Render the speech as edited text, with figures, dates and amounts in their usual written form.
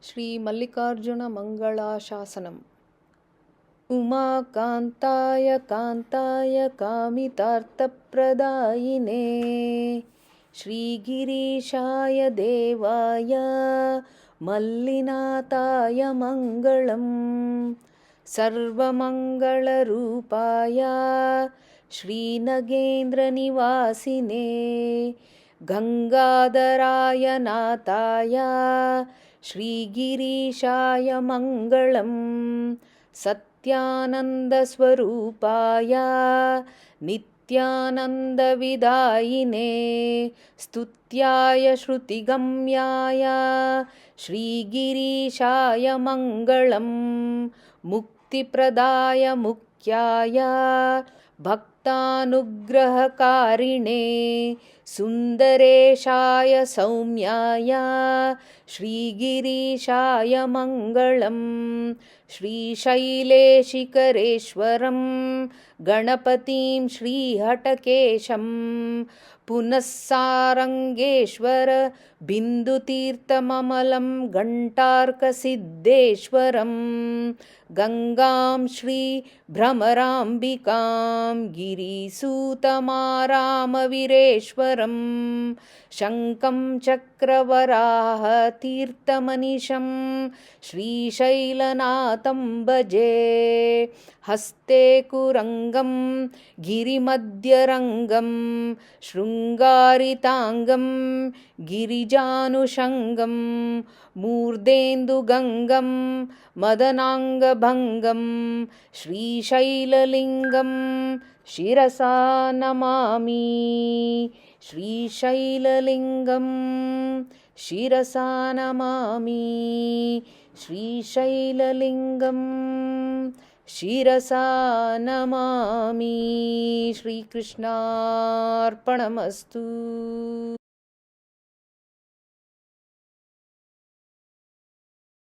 ಶ್ರೀ ಮಲ್ಲಿಕಾರ್ಜುನ ಮಂಗಳಾಶಾಸನಂ. ಉಮಾಕಾಂತಾಯ ಕಾಂತಾಯ ಕಾಮಿತಾರ್ಥಪ್ರದಾಯಿನೇ ಶ್ರೀಗಿರೀಶಾಯ ದೇವಾಯ ಮಲ್ಲಿನಾಥಾಯ ಮಂಗಳಂ. ಸರ್ವಮಂಗಳರೂಪಾಯ ಶ್ರೀನಗೇಂದ್ರನಿವಾಸಿನೇ ಗಂಗಾಧರಾಯ ನಾಥಾಯ ಶ್ರೀಗಿರೀಶಾಯ ಮಂಗಳಂ. ಸತ್ಯಾನಂದಸ್ವರೂಪಾಯ ನಿತ್ಯಾನಂದವಿದಾಯಿನೇ ಸ್ತುತ್ಯಾಯ ಶ್ರುತಿಗಮ್ಯಾಯ ಶ್ರೀಗಿರೀಶಾಯ ಮಂಗಳಂ. ಮುಕ್ತಿಪ್ರದಾಯ ಮುಖ್ಯಾಯ ಭಕ್ತಾನುಗ್ರಹಕಾರಿಣೇ ಸುಂದರೇಶಾಯ ಸೌಮ್ಯಾಯ ಶ್ರೀಗಿರೀಶಾಯ ಮಂಗಳಂ. ಶ್ರೀಶೈಲೇಶಿಖರೇಶ್ವರಂ ಗಣಪತಿಂ ಶ್ರೀಹಟಕೇಶಂ ಪುನಃ ಸಾರಂಗೇಶ್ವರ ಬಿಂದುತೀರ್ಥಮಮಲಂ ಘಂಟಾರ್ಕಸಿದ್ಧೇಶ್ವರಂ. ಗಂಗಾಂ ಶ್ರೀ ಭ್ರಮರಾಂಬಿಕಾಂ ಗಿರಿಸೂತಮಾರಾಮವೀರೇಶ್ವರಂ. ಶಂಖಂ ಚಕ್ರವರಾಹ ತೀರ್ಥಮನಿಶಂ ಶ್ರೀಶೈಲನಾಥಂ ಭಜೆ. ಹಸ್ತೆ ಕುರಂಗಂ ಗಿರಿಮಧ್ಯರಂಗಂ ಶೃಂಗಾರಿತಾಂಗಂ ಗಿರಿಜಾನುಷಂಗಂ. ಮೂರ್ಧೇಂದುಗಂಗಂ ಮದನಾಂಗಭಂಗಂ ಶ್ರೀಶೈಲಲಿಂಗಂ ಶಿರಸಾ ನಮಾಮಿ. ಶ್ರೀಶೈಲಲಿಂಗಂ ಶಿರಸಾ ನಮಾಮಿ. ಶ್ರೀಶೈಲಲಿಂಗಂ ಶಿರಸಾ ನಮಾಮಿ. ಶ್ರೀಕೃಷ್ಣಾರ್ಪಣಮಸ್ತು.